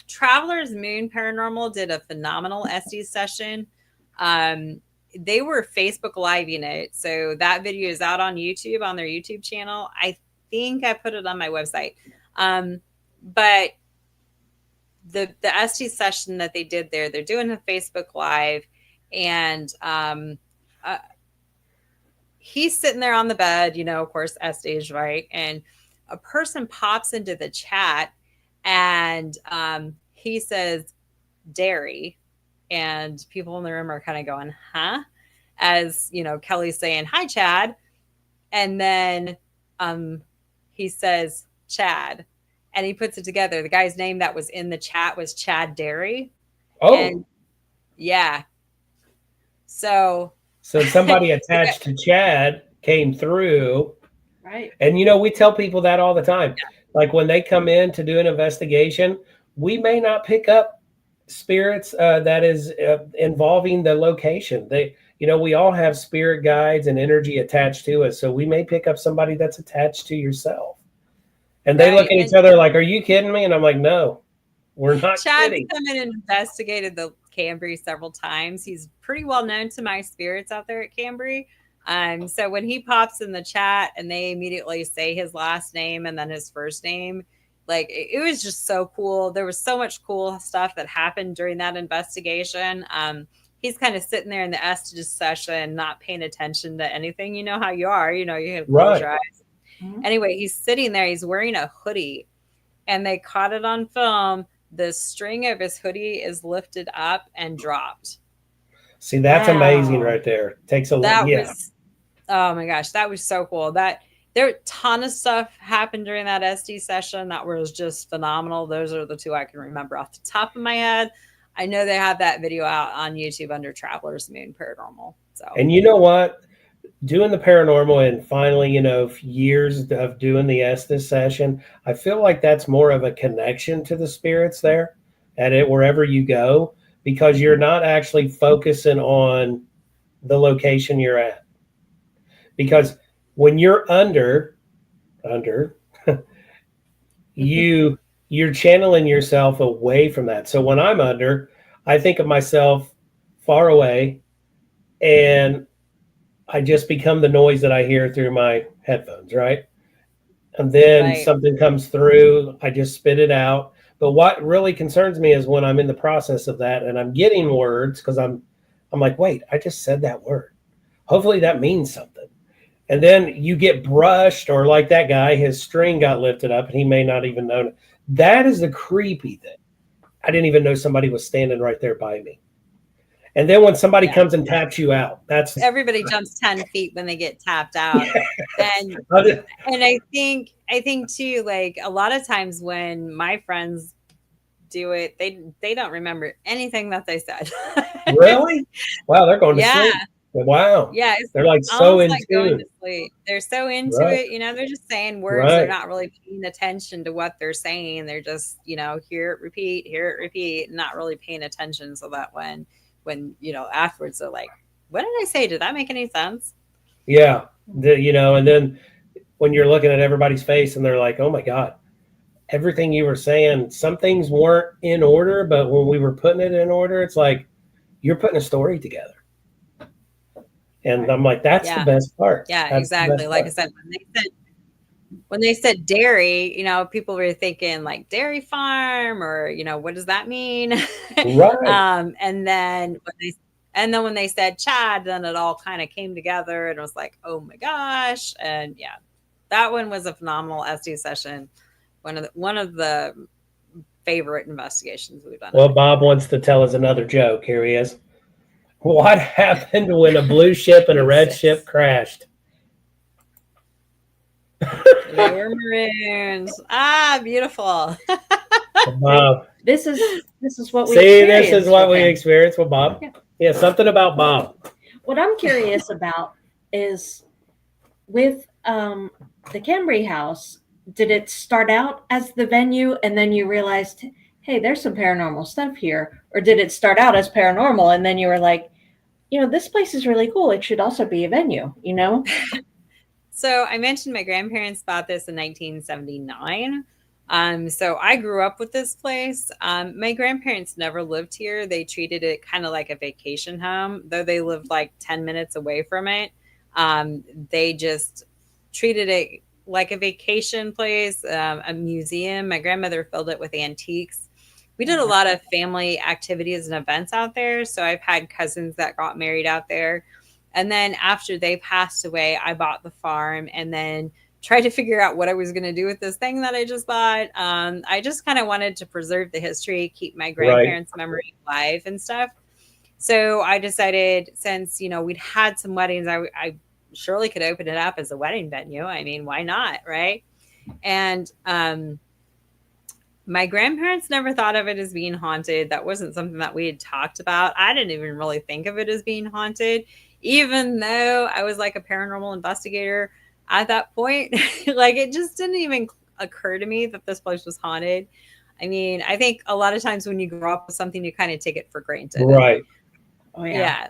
Traveler's Moon Paranormal did a phenomenal SD session. They were Facebook Live, so that video is out on YouTube, on their YouTube channel. I think I put it on my website. But the SD session that they did there, they're doing a Facebook Live, and he's sitting there on the bed, of course, SD, right? And a person pops into the chat, and he says dairy, and people in the room are kind of going, huh? As Kelly's saying, hi, Chad. And then he says Chad, and he puts it together. The guy's name that was in the chat was Chad Dairy. Oh, and yeah. So somebody attached to Chad came through. Right. And, we tell people that all the time. Yeah. Like when they come in to do an investigation, we may not pick up spirits that is involving the location. We all have spirit guides and energy attached to us. So we may pick up somebody that's attached to yourself. And they look at each other like, are you kidding me? And I'm like, no, we're not kidding. Chad's come in and investigated the Cambry several times. He's pretty well known to my spirits out there at Cambry. So when he pops in the chat and they immediately say his last name and then his first name, like it was just so cool. There was so much cool stuff that happened during that investigation. He's kind of sitting there in the Estes session, not paying attention to anything. You know how you are, you have to close your eyes. Mm-hmm. Anyway, he's sitting there, he's wearing a hoodie, and they caught it on film. The string of his hoodie is lifted up and dropped. See, that's amazing right there. Takes a lot. Yeah. Oh my gosh, that was so cool. There a ton of stuff happened during that SD session that was just phenomenal. Those are the two I can remember off the top of my head. I know they have that video out on YouTube under Traveler's Moon Paranormal. So, and you know what? Doing the paranormal and finally, years of doing the Estes session, I feel like that's more of a connection to the spirits there at it wherever you go, because you're not actually focusing on the location you're at. Because when you're under you're channeling yourself away from that. So when I'm under, I think of myself far away, and I just become the noise that I hear through my headphones, right? And then something comes through, I just spit it out. But what really concerns me is when I'm in the process of that and I'm getting words, because I'm like, wait, I just said that word. Hopefully that means something. And then you get brushed, or like that guy, his string got lifted up and he may not even know. That is the creepy thing. I didn't even know somebody was standing right there by me. And then when somebody comes and taps you out, that's everybody jumps 10 feet when they get tapped out. And I think too, like a lot of times when my friends do it, they don't remember anything that they said. Really? Wow, they're going to sleep. Wow. Yeah. They're like so in tune. They're so into it. They're just saying words. They're not really paying attention to what they're saying. They're just, hear it, repeat, not really paying attention. So that when when, afterwards they're like, what did I say? Did that make any sense? Yeah. And then when you're looking at everybody's face and they're like, oh my God, everything you were saying, some things weren't in order, but when we were putting it in order, it's like you're putting a story together. And I'm like, that's the best part. Yeah, That's exactly. Like I said, when they said dairy, people were thinking like dairy farm or, what does that mean? Right. And then when they said Chad, then it all kind of came together and it was like, oh my gosh. And yeah, that one was a phenomenal SD session. One of the favorite investigations we've done. Well, Bob wants to tell us another joke. Here he is. What happened when a blue ship and a red ship crashed? They were maroons. Beautiful. Bob. This is what we see. This is what we experienced with Bob. Yeah, something about Bob. What I'm curious about is with the Cambry House. Did it start out as the venue and then you realized, hey, there's some paranormal stuff here, or did it start out as paranormal and then you were like, this place is really cool. It should also be a venue. So I mentioned my grandparents bought this in 1979. So I grew up with this place. My grandparents never lived here. They treated it kind of like a vacation home, though they lived like 10 minutes away from it. They just treated it like a vacation place, a museum. My grandmother filled it with antiques. We did a lot of family activities and events out there. So I've had cousins that got married out there. And then after they passed away, I bought the farm and then tried to figure out what I was going to do with this thing that I just bought. I just kind of wanted to preserve the history, keep my grandparents' memory alive and stuff. So I decided, since, we'd had some weddings, I surely could open it up as a wedding venue. I mean, why not? Right. And my grandparents never thought of it as being haunted. That wasn't something that we had talked about. I didn't even really think of it as being haunted, even though I was like a paranormal investigator at that point. Like, it just didn't even occur to me that this place was haunted. I mean, I think a lot of times when you grow up with something, you kind of take it for granted. Right. Oh, yeah.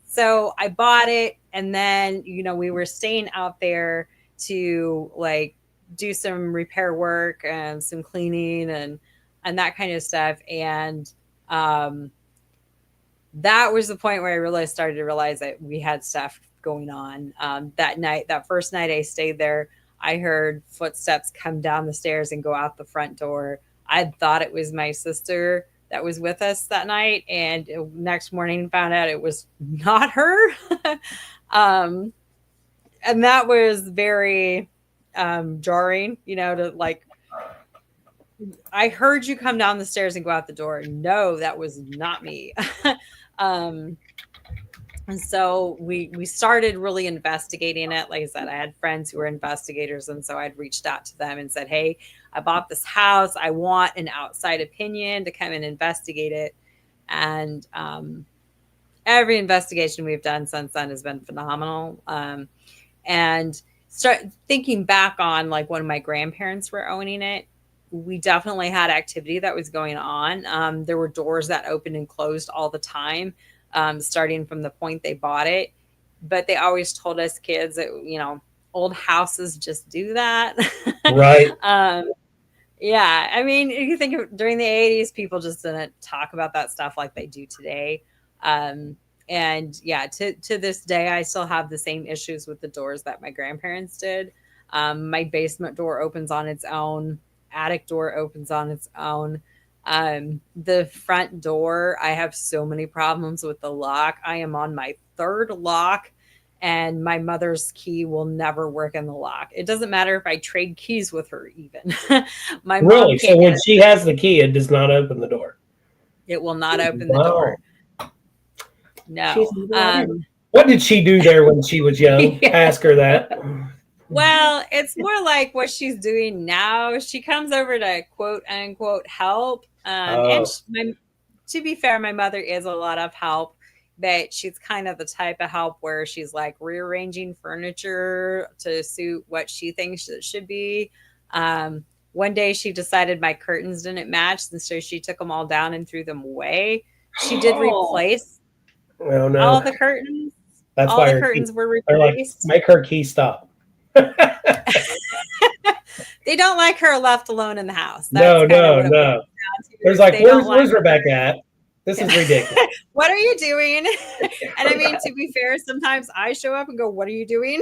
So I bought it, and then, we were staying out there to like do some repair work and some cleaning and that kind of stuff. And that was the point where I really started to realize that we had stuff going on. That first night I stayed there, I heard footsteps come down the stairs and go out the front door. I thought it was my sister that was with us that night, and next morning found out it was not her. And that was very jarring, to like, I heard you come down the stairs and go out the door. No, that was not me. And so we started really investigating it. Like I said, I had friends who were investigators, and so I'd reached out to them and said, hey, I bought this house. I want an outside opinion to come and investigate it. And every investigation we've done since then has been phenomenal. And start thinking back on like when my grandparents were owning it, we definitely had activity that was going on. There were doors that opened and closed all the time, starting from the point they bought it. But they always told us kids that, old houses just do that. Right. Yeah. I mean, you think of during the 80s, people just didn't talk about that stuff like they do today. And yeah, to this day, I still have the same issues with the doors that my grandparents did. My basement door opens on its own. Attic door opens on its own. The front door, I have so many problems with the lock. I am on my third lock, and my mother's key will never work in the lock. It doesn't matter if I trade keys with her, even. My mom really? So when she has the key, it does not open the door. It will not open the door. No. What did she do there when she was young? Yeah. Ask her that. Well, it's more like what she's doing now. She comes over to quote unquote help. And to be fair, my mother is a lot of help, but she's kind of the type of help where she's like rearranging furniture to suit what she thinks it should be. One day she decided my curtains didn't match, and so she took them all down and threw them away. She did replace Oh no, All the curtains, that's all why the her curtains key, were they're like, replaced. make her key stop. They don't like her left alone in the house. That's No, kind of no, what it boils no. down to. There's like, They don't like where's Rebecca at? This is ridiculous. what are you doing? And I mean, to be fair, sometimes I show up and go, what are you doing?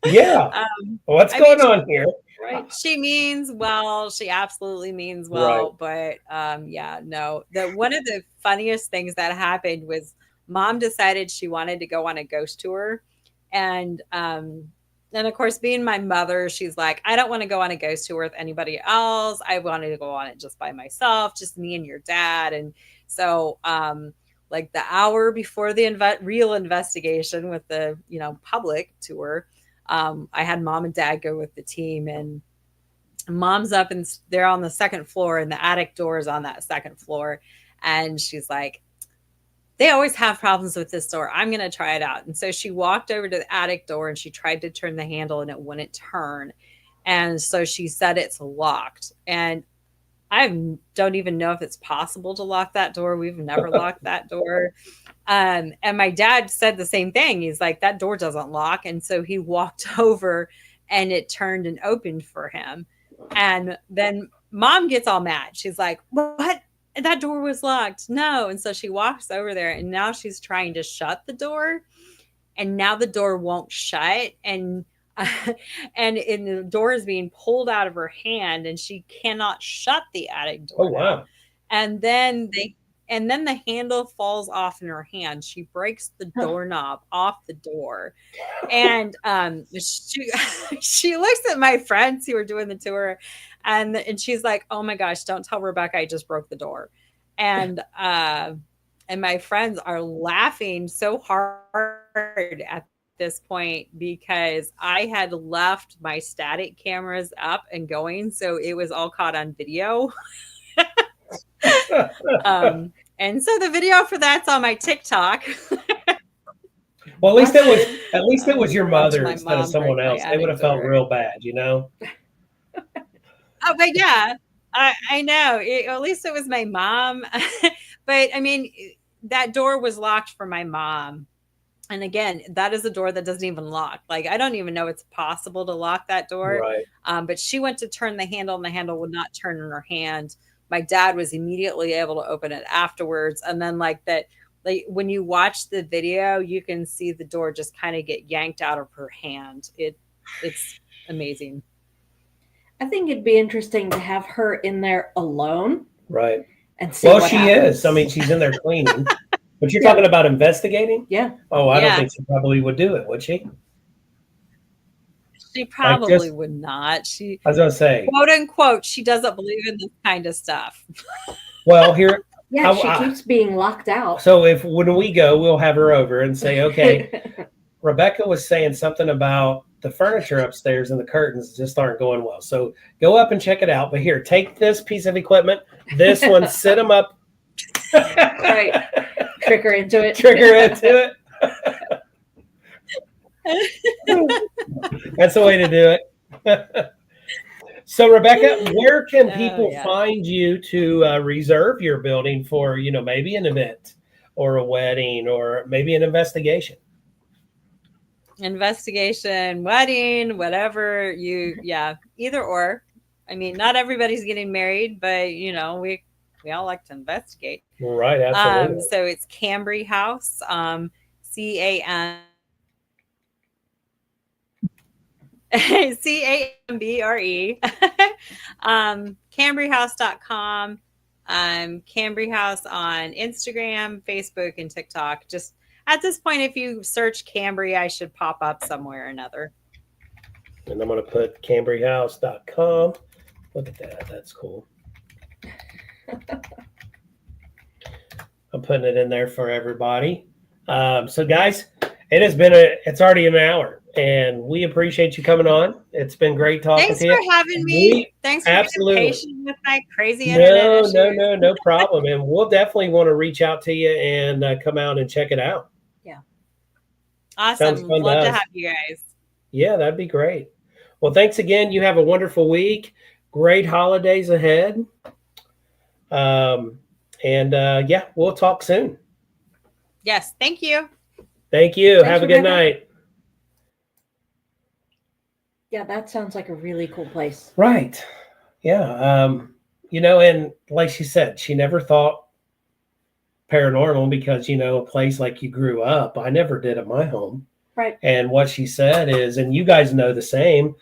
Yeah. What's I going mean, on here? right. She means well. She absolutely means Right. well. But yeah, no. One of the funniest things that happened was mom decided she wanted to go on a ghost tour. And of course, being my mother, she's like, I don't want to go on a ghost tour with anybody else. I wanted to go on it just by myself, just me and your dad. And so like the hour before the real investigation with the, public tour, I had mom and dad go with the team, and mom's up and they're on the second floor, and the attic door is on that second floor. And she's like, they always have problems with this door. I'm going to try it out. And so she walked over to the attic door and she tried to turn the handle and it wouldn't turn. And so she said it's locked. And I don't even know if it's possible to lock that door. We've never locked that door. And my dad said the same thing. He's like, that door doesn't lock. And so he walked over and it turned and opened for him. And then mom gets all mad. She's like, what? That door was locked. No. And so she walks over there and now she's trying to shut the door. And now the door won't shut. And the door is being pulled out of her hand and she cannot shut the attic door. Oh, wow. And then the handle falls off in her hand. She breaks the doorknob off the door. And she looks at my friends who were doing the tour and she's like, oh my gosh, don't tell Rebecca I just broke the door. And my friends are laughing so hard at this point because I had left my static cameras up and going. So it was all caught on video. And so the video for that's on my TikTok. Well, at least it was your mother instead of someone else. They would have felt real bad, Oh, but yeah, I know. At least it was my mom. But I mean, that door was locked for my mom. And again, that is a door that doesn't even lock. Like, I don't even know it's possible to lock that door. Right. But she went to turn the handle and the handle would not turn in her hand. My dad was immediately able to open it afterwards. And then when you watch the video, you can see the door just kind of get yanked out of her hand. It's amazing. I think it'd be interesting to have her in there alone. Right. And see well, what she happens. is. I mean, she's in there cleaning. But you're talking about investigating? Yeah. Oh, I don't think she probably would do it, would she? She probably would not. I was going to say. Quote unquote, she doesn't believe in this kind of stuff. Well, here. Yeah, she keeps being locked out. So when we go, we'll have her over and say, okay, Rebecca was saying something about the furniture upstairs and the curtains just aren't going well. So go up and check it out. But here, take this piece of equipment, this one, sit them up. Right. Trick her into it. That's the way to do it. So, Rebecca, where can people find you to reserve your building for, maybe an event or a wedding or maybe an investigation? Investigation, wedding, whatever either or. I mean, not everybody's getting married, but we all like to investigate. Right, absolutely. So it's Cambry House, CAMBRE, CAMBREhouse.com, Cambry House on Instagram, Facebook, and TikTok. Just at this point, if you search Cambry, I should pop up somewhere or another. And I'm going to put CambryHouse.com. Look at that. That's cool. I'm putting it in there for everybody. So guys, it's already an hour and we appreciate you coming on. It's been great talking to you. Thanks for having me. Thanks for being patient with my crazy internet issues. No problem. And we'll definitely want to reach out to you and come out and check it out. Yeah. Awesome. Love to have you guys. Yeah, that'd be great. Well, thanks again. You have a wonderful week. Great holidays ahead. We'll talk soon. Yes. Thank you. Thank you. Thanks, Have a good Rebecca. night. Yeah, that sounds like a really cool place. Right. Yeah. And like she said, she never thought paranormal because, a place like you grew up, I never did at my home. Right. And what she said is, and you guys know the same,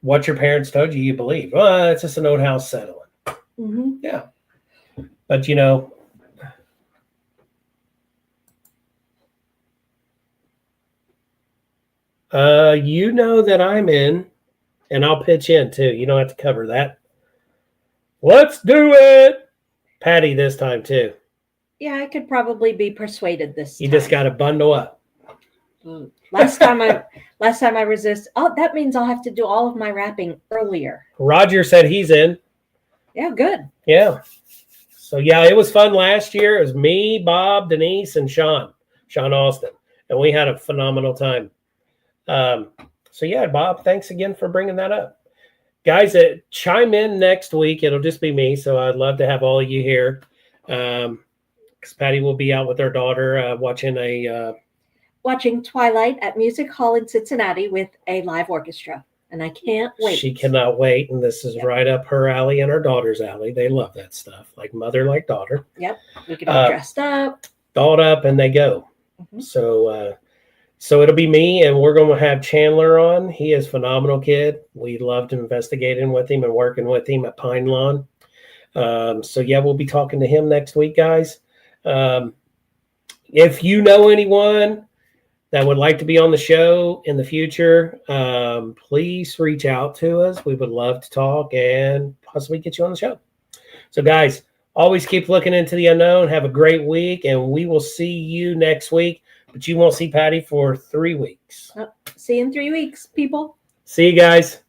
what your parents told you, you believe. Well, it's just an old house settling. Mm-hmm. Yeah. But, you know that I'm in, and I'll pitch in too. You don't have to cover that. Let's do it. Patty this time too. Yeah, I could probably be persuaded this You time. just got to bundle up. Last time I resist. Oh, that means I'll have to do all of my wrapping earlier. Roger said he's in. Yeah, good. Yeah. So yeah, it was fun last year. It was me, Bob, Denise, and Sean Austin, and we had a phenomenal time. So yeah, Bob, thanks again for bringing that up, guys. Chime in next week. It'll just be me, so I'd love to have all of you here. Because Patty will be out with her daughter watching Twilight at Music Hall in Cincinnati with a live orchestra. And I can't wait. She cannot wait. And this is right up her alley and her daughter's alley. They love that stuff. Like mother, like daughter. Yep. We get all dressed up. Dolled up and they go. Mm-hmm. So it'll be me and we're going to have Chandler on. He is a phenomenal kid. We loved investigating with him and working with him at Pine Lawn. So yeah, we'll be talking to him next week, guys. If you know anyone that would like to be on the show in the future, please reach out to us. We would love to talk and possibly get you on the show. So guys, always keep looking into the unknown. Have a great week, and we will see you next week. But you won't see Patty for 3 weeks. See you in 3 weeks, people. See you guys.